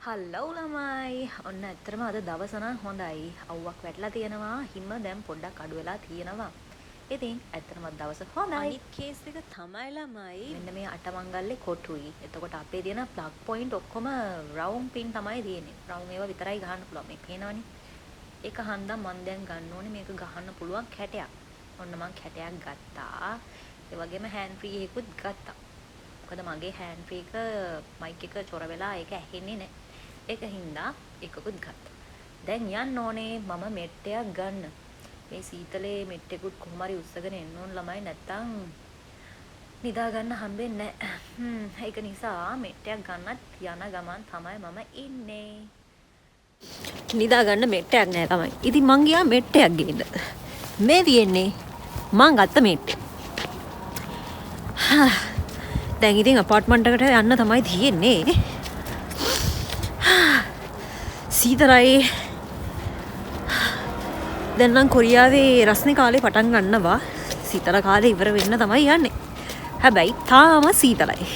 Hello ළමයි. ඔන්න ඇත්තටම අද දවස නම් හොඳයි. අවුවක් වැටලා තියෙනවා. හිම දැන් පොඩ්ඩක් අඩු වෙලා තියෙනවා. ඉතින් ඇත්තටම අද දවස හොඳයි. අනිත් කේස් එක තමයි ළමයි මෙන්න මේ අටමංගල්ලේ කොටුයි. එතකොට අපේ තියෙන ප්ලග් පොයින්ට් ඔක්කොම රවුම් පින් තමයි තියෙන්නේ. රවුම් ඒවා විතරයි ගහන්න පුළුවන්. මේ පේනවනේ. ඒක හන්දා මන් දැන් ගන්න ඕනේ මේක ගහන්න පුළුවන් කැටයක්. ඔන්න මං කැටයක් ගත්තා. ඒ වගේම හෑන්ඩ් ෆ්‍රී එකකුත් ගත්තා. මොකද මගේ හෑන්ඩ් ෆ්‍රී එක මයික් එක චොර වෙලා ඒක ඇහෙන්නේ නැහැ. ඒක හින්දා එකකුත් ගත්තා. දැන් යන්න ඕනේ මම මෙට්ටයක් ගන්න. මේ සීතලේ මෙට්ටෙකුත් කොහොම හරි උස්සගෙන එන්න ඕන ළමයි නැත්තම් නිදා ගන්න හම්බෙන්නේ නැහැ. ඒක නිසා මෙට්ටයක් ගන්නත් යන ගමන් තමයි මම ඉන්නේ. නිදා ගන්න මෙට්ටයක් නෑ තමයි. ඉතින් මං ගියා මෙට්ටයක් ගේන්න. මේ තියෙන්නේ මං ගත්ත මෙට්ටේ. දැන් ඉතින් අපාර්ට්මන්ට් එකට යන්න තමයි තියෙන්නේ. සීතලයි. දැන් නම් කොරියාවේ රස්නේ කාලේ පටන් ගන්නවා. සීතල කාලේ ඉවර වෙන්න තමයි යන්නේ. හැබැයි තාම සීතලයි.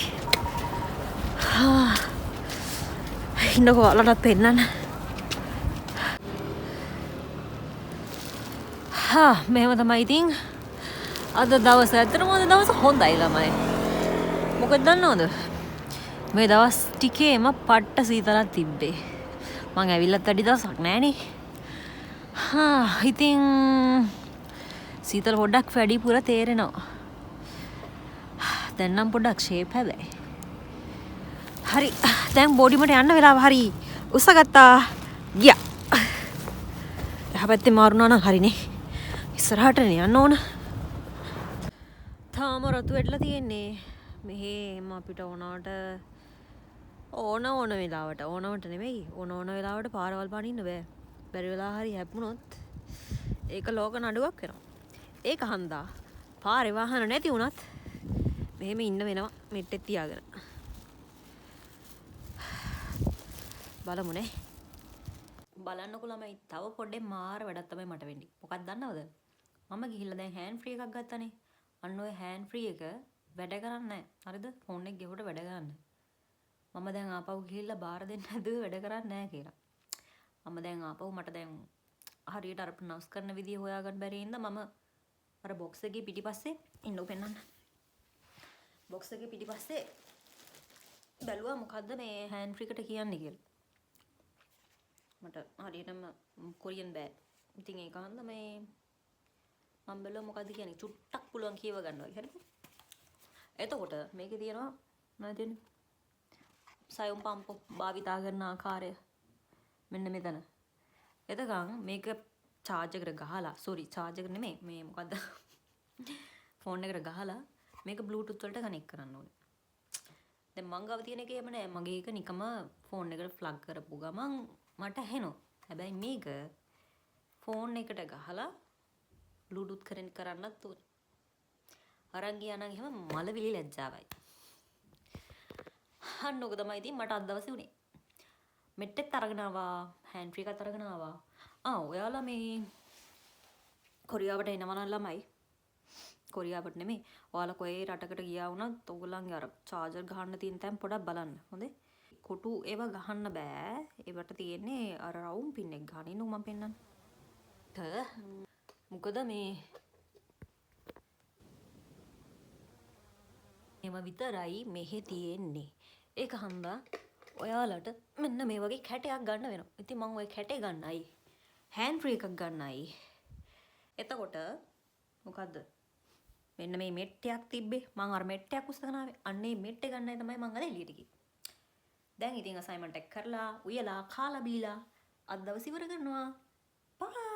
ඉන්නකෝ ඔයාලටත් පෙන්නන්න. මෙහෙම තමයි ඉතින් අද දවස ඇත්තටම අද දවස හොඳයි ළමයි. මොකද දන්නවද? මේ දවස් ටිකේම පට්ට සීතලක් තිබ්බේ. මං ඇවිල්ලත් වැඩි දවසක් නෑනේ. ඉතින් සීතල පොඩ්ඩක් වැඩි පුර තේරෙනවා. දැන් නම් පොඩ්ඩක් ෂේප් හැබැයි. හරි දැන් බෝඩිමට යන්න වෙලාව හරි. උස්සගත්තා. ගියා. එහා පැත්තේ මාරුනා නම් හරිනේ. ඉස්සරහටනේ යන්න ඕන. තාම රතු වෙట్లా තියෙන්නේ. මෙහෙම අපිට ඕනවට ඕන වෙලාවට ඕනවට නෙමෙයි ඕන වෙලාවට පාරවල් පනින්න බෑ. බැරි වෙලා හරි හැප්පුණොත් ඒක ලෝක නඩුවක් වෙනවා. ඒක හන්දා පාරේ වාහන නැති වුණත් මෙහෙම ඉන්න වෙනවා මෙට්ටේ තියාගෙන. බලමුනේ. බලන්නකො ළමයි තව පොඩ්ඩේ මාර වැඩක් තමයි මට වෙන්නේ. මොකක්ද දන්නවද? මම ගිහිල්ලා දැන් හෑන්ඩ් ෆ්‍රී එකක් ගත්තානේ. අන්න ඔය හෑන්ඩ් ෆ්‍රී එක වැඩ කරන්නේ නැහැ. හරිද? ෆෝන් එක ගෙවුවට වැඩ කරන්නේ. මම දැන් ආපහු ගිහිල්ලා බාර දෙන්න හැදුවේ වැඩ කරන්නේ නැහැ කියලා. මම දැන් ආපහු මට දැන් හරියට අර ප්‍රොනවුන්ස් කරන විදිය හොයාගන්න බැරි හින්දා මම අර බොක්ස් එකේ පිටිපස්සේ ඉන්නෝ පෙන්නන්න. බොක්ස් එකේ පිටිපස්සේ බැලුවා මොකද්ද මේ හෑන්ඩ් ෆ්‍රී එකට කියන්නේ කියලා. මට හරියටම කොරියන් බෑ. ඉතින් ඒක හන්ද මේ මම බැලුවා මොකද්ද කියන්නේ චුට්ටක් පුළුවන් කියව ගන්නවා. හරිද? එතකොට මේකේ තියෙනවා නැතිනේ සයුම් පම්ප භාවිතා කරන ආකාරය මෙන්න මෙතන. එතකන් මේක charge එකට ගහලා charge එකට නෙමෙයි මේ මොකද්ද ෆෝන් එකට ගහලා මේක බ්ලූටූත් වලට කනෙක්ට් කරන්න ඕනේ. දැන් මං ගාව තියෙන එක එහෙම නෑ. මගේ එක නිකම ෆෝන් එකට ප්ලග් කරපු ගමන් මට ඇහෙනවා. හැබැයි මේක ෆෝන් එකට ගහලා බ්ලූටූත් කරන්නත් ඕනේ. අරන් ගියා නම් එහෙම මලවිලි ලැජ්ජාවයි. අන්න ඔක තමයි ඉතින් මට අද දවසේ උනේ. මෙට්ටෙත් අරගෙන ආවා, හෑන්ඩ් ෆ්‍රී එකත් අරගෙන ආවා. ඔයාලා මේ කොරියාවට එනවා නම් ළමයි. කොරියාවට නෙමෙයි. ඔයාලා කොහේ රටකට ගියා වුණත් ඕගොල්ලන්ගේ අර charger ගහන්න තියෙන තැන් පොඩක් බලන්න. හොඳේ? කොටු ඒවා ගහන්න බෑ. ඒවට තියෙන්නේ අර රවුම් පින් එක ගහන්න. ඉන්නු මම පෙන්නන්න. මොකද මේ එම විතරයි මෙහෙ තියෙන්නේ. ඒක හන්දා ඔයාලට මෙන්න මේ වගේ කැටයක් ගන්න වෙනවා. ඉතින් මම ওই කැටේ ගන්නයි. හෑන්ඩ් ෆ්‍රී එකක් ගන්නයි. එතකොට මොකද්ද? මෙන්න මේ මෙට්ටයක් තිබ්බේ. මම අර මෙට්ටයක් උස්සගෙන ආවේ. අන්නේ මෙට්ටේ ගන්නයි තමයි මම අද එළියට ගියේ. දැන් ඉතින් අසයින්මන්ට් එක කරලා, උයලා, කාලා බීලා අද දවස් ඉවර කරනවා. බයි.